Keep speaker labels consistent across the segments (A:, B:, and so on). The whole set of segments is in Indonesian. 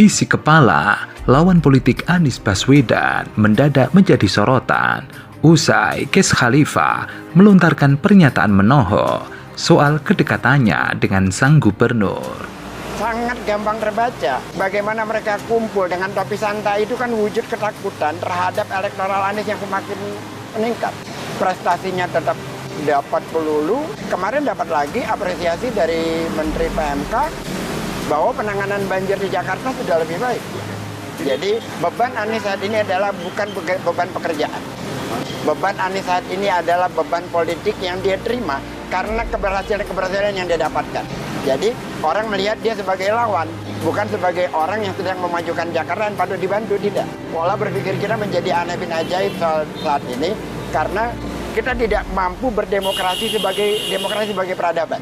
A: Isi kepala lawan politik Anies Baswedan mendadak menjadi sorotan usai Qiz Khalifa melontarkan pernyataan menohok soal kedekatannya dengan sang gubernur.
B: Sangat gampang terbaca bagaimana mereka kumpul dengan topi santai itu kan wujud ketakutan terhadap elektoral Anies yang semakin meningkat. Prestasinya tetap dapat pelulu. Kemarin dapat lagi apresiasi dari Menteri PMK bahwa penanganan banjir di Jakarta sudah lebih baik. Jadi beban Anies saat ini adalah bukan beban pekerjaan. Beban Anies saat ini adalah beban politik yang dia terima karena keberhasilan yang dia dapatkan. Jadi orang melihat dia sebagai lawan, bukan sebagai orang yang sedang memajukan Jakarta dan patut dibantu, tidak. Pola berpikir kita menjadi aneh bin ajaib saat ini karena kita tidak mampu berdemokrasi sebagai peradaban.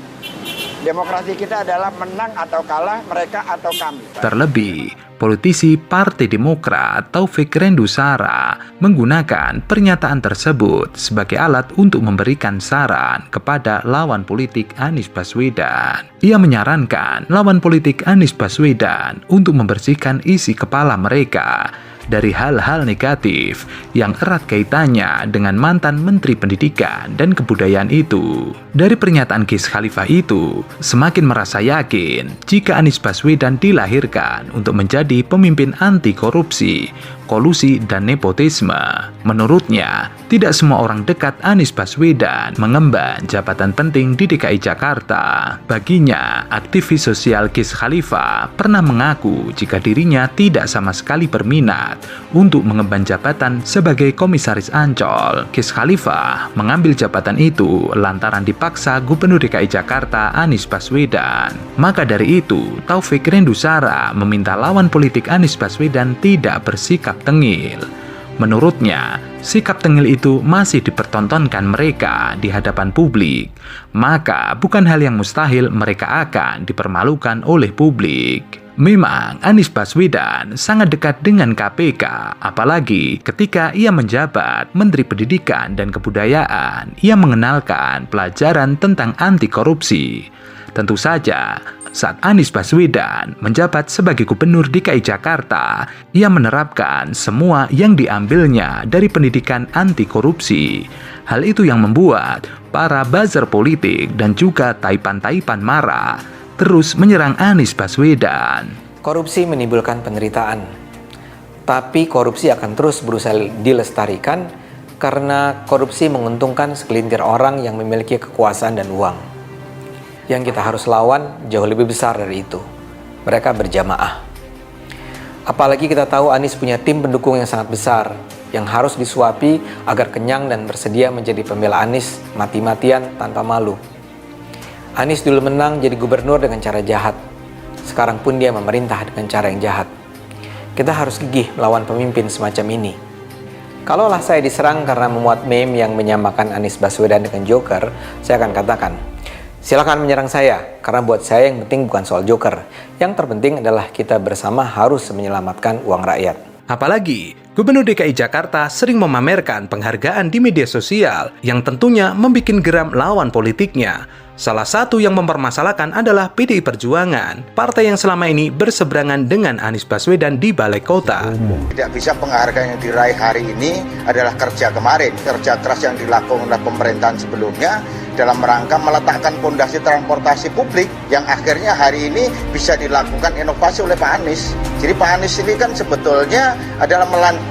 B: Demokrasi kita adalah menang atau kalah, mereka atau kami.
A: Terlebih, politisi Partai Demokrat Taufik Rendusara menggunakan pernyataan tersebut sebagai alat untuk memberikan saran kepada lawan politik Anies Baswedan. Ia menyarankan lawan politik Anies Baswedan untuk membersihkan isi kepala mereka dari hal-hal negatif yang erat kaitannya dengan mantan Menteri Pendidikan dan Kebudayaan itu. Dari pernyataan Qiz Khalifa itu, semakin merasa yakin jika Anies Baswedan dilahirkan untuk menjadi pemimpin anti korupsi, kolusi, dan nepotisme. Menurutnya, tidak semua orang dekat Anies Baswedan mengemban jabatan penting di DKI Jakarta. Baginya, aktivis sosial Qiz Khalifa pernah mengaku jika dirinya tidak sama sekali berminat untuk mengemban jabatan sebagai komisaris Ancol. Qiz Khalifa mengambil jabatan itu lantaran dipaksa Gubernur DKI Jakarta Anies Baswedan. Maka dari itu, Taufik Rendusara meminta lawan politik Anies Baswedan tidak bersikap tengil. Menurutnya, sikap tengil itu masih dipertontonkan mereka di hadapan publik. Maka bukan hal yang mustahil mereka akan dipermalukan oleh publik. Memang Anies Baswedan sangat dekat dengan KPK, apalagi ketika ia menjabat Menteri Pendidikan dan Kebudayaan, ia mengenalkan pelajaran tentang anti korupsi. Tentu saja, saat Anies Baswedan menjabat sebagai Gubernur DKI Jakarta, ia menerapkan semua yang diambilnya dari pendidikan anti korupsi. Hal itu yang membuat para buzzer politik dan juga taipan-taipan marah terus menyerang Anies Baswedan.
C: Korupsi menimbulkan penderitaan, tapi korupsi akan terus berusaha dilestarikan karena korupsi menguntungkan segelintir orang yang memiliki kekuasaan dan uang. Yang kita harus lawan jauh lebih besar dari itu. Mereka berjamaah. Apalagi kita tahu Anies punya tim pendukung yang sangat besar yang harus disuapi agar kenyang dan bersedia menjadi pembela Anies mati-matian tanpa malu. Anies dulu menang jadi gubernur dengan cara jahat. Sekarang pun dia memerintah dengan cara yang jahat. Kita harus gigih melawan pemimpin semacam ini. Kalaulah saya diserang karena memuat meme yang menyamakan Anies Baswedan dengan Joker, saya akan katakan, silakan menyerang saya, karena buat saya yang penting bukan soal Joker. Yang terpenting adalah kita bersama harus menyelamatkan uang rakyat.
A: Apalagi, Gubernur DKI Jakarta sering memamerkan penghargaan di media sosial yang tentunya membuat geram lawan politiknya. Salah satu yang mempermasalahkan adalah PDI Perjuangan, partai yang selama ini berseberangan dengan Anies Baswedan di Balai Kota.
D: Tidak bisa penghargaan yang diraih hari ini adalah kerja kemarin, kerja keras yang dilakukan oleh pemerintahan sebelumnya dalam rangka meletakkan fondasi transportasi publik yang akhirnya hari ini bisa dilakukan inovasi oleh Pak Anies. Jadi Pak Anies ini kan sebetulnya adalah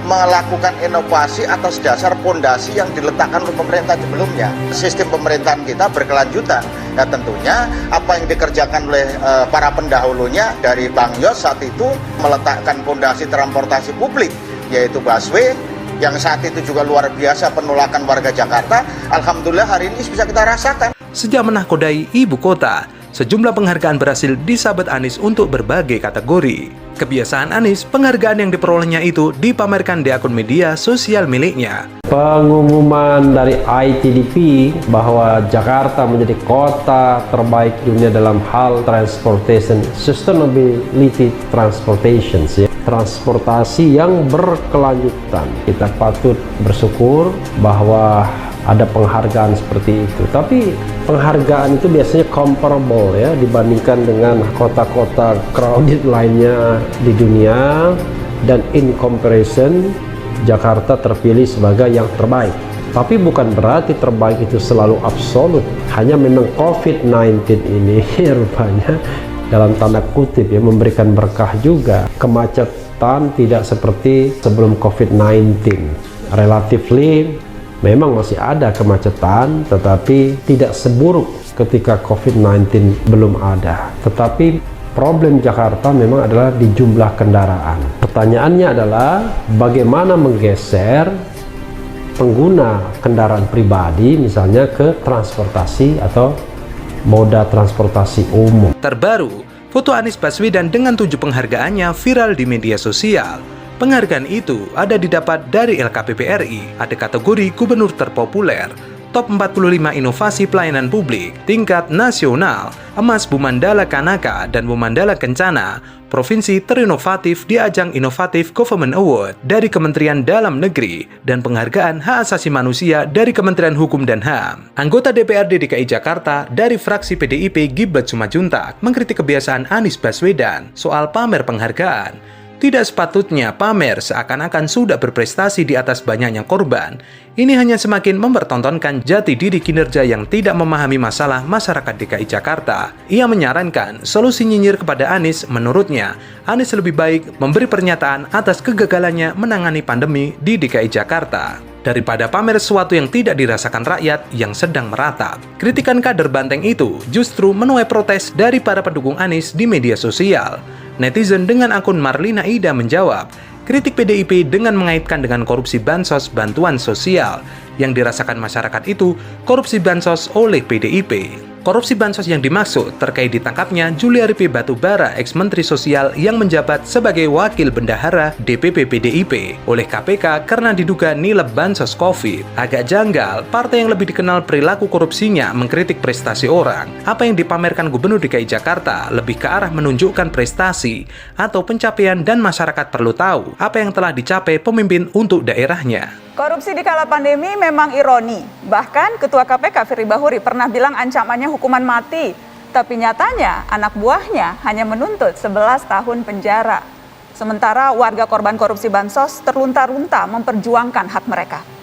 D: melakukan inovasi atas dasar fondasi yang diletakkan oleh pemerintah sebelumnya. Sistem pemerintahan kita berkelanjutan. Nah tentunya apa yang dikerjakan oleh para pendahulunya dari Bang Yos saat itu meletakkan fondasi transportasi publik yaitu busway yang saat itu juga luar biasa penolakan warga Jakarta. Alhamdulillah hari ini bisa kita rasakan.
A: Sejak menakodai ibu kota, sejumlah penghargaan berhasil disabet Anies untuk berbagai kategori. Kebiasaan Anies, penghargaan yang diperolehnya itu dipamerkan di akun media sosial miliknya.
E: Pengumuman dari ITDP bahwa Jakarta menjadi kota terbaik dunia dalam hal transportation, sustainability transportation, transportasi yang berkelanjutan. Kita patut bersyukur bahwa ada penghargaan seperti itu. Tapi penghargaan itu biasanya comparable ya dibandingkan dengan kota-kota crowded lainnya di dunia, dan in comparison Jakarta terpilih sebagai yang terbaik. Tapi bukan berarti terbaik itu selalu absolut. Hanya memang COVID-19 ini rupanya dalam tanda kutip ya memberikan berkah juga. Kemacetan tidak seperti sebelum COVID-19. Relatively memang masih ada kemacetan, tetapi tidak seburuk ketika COVID-19 belum ada. Tetapi problem Jakarta memang adalah di jumlah kendaraan. Pertanyaannya adalah bagaimana menggeser pengguna kendaraan pribadi misalnya ke transportasi atau moda transportasi umum.
A: Terbaru, foto Anies Baswedan dengan 7 penghargaannya viral di media sosial. Penghargaan itu ada didapat dari LKPP RI, ada kategori Gubernur Terpopuler, Top 45 Inovasi Pelayanan Publik, Tingkat Nasional, Emas Bumandala Kanaka dan Bumandala Kencana, Provinsi Terinovatif di Ajang Inovatif Government Award dari Kementerian Dalam Negeri, dan Penghargaan Hak Asasi Manusia dari Kementerian Hukum dan HAM. Anggota DPRD DKI Jakarta dari fraksi PDIP Giblat Sumajuntak mengkritik kebiasaan Anies Baswedan soal pamer penghargaan. Tidak sepatutnya pamer seakan-akan sudah berprestasi di atas banyaknya korban. Ini hanya semakin mempertontonkan jati diri kinerja yang tidak memahami masalah masyarakat DKI Jakarta. Ia menyarankan solusi nyinyir kepada Anies, menurutnya, Anies lebih baik memberi pernyataan atas kegagalannya menangani pandemi di DKI Jakarta daripada pamer sesuatu yang tidak dirasakan rakyat yang sedang meratap. Kritikan kader Banteng itu justru menuai protes dari para pendukung Anies di media sosial. Netizen dengan akun Marlina Ida menjawab, kritik PDIP dengan mengaitkan dengan korupsi bansos bantuan sosial. Yang dirasakan masyarakat itu korupsi bansos oleh PDIP. Korupsi bansos yang dimaksud terkait ditangkapnya Juliari P. Batubara, ex-Menteri Sosial yang menjabat sebagai Wakil Bendahara DPP PDIP oleh KPK karena diduga nilep bansos COVID. Agak janggal, partai yang lebih dikenal perilaku korupsinya mengkritik prestasi orang. Apa yang dipamerkan Gubernur DKI Jakarta lebih ke arah menunjukkan prestasi atau pencapaian, dan masyarakat perlu tahu apa yang telah dicapai pemimpin untuk daerahnya.
F: Korupsi di kala pandemi memang ironi. Bahkan Ketua KPK Firly Bahuri pernah bilang ancamannya hukuman mati. Tapi nyatanya anak buahnya hanya menuntut 11 tahun penjara. Sementara warga korban korupsi bansos terlunta-lunta memperjuangkan hak mereka.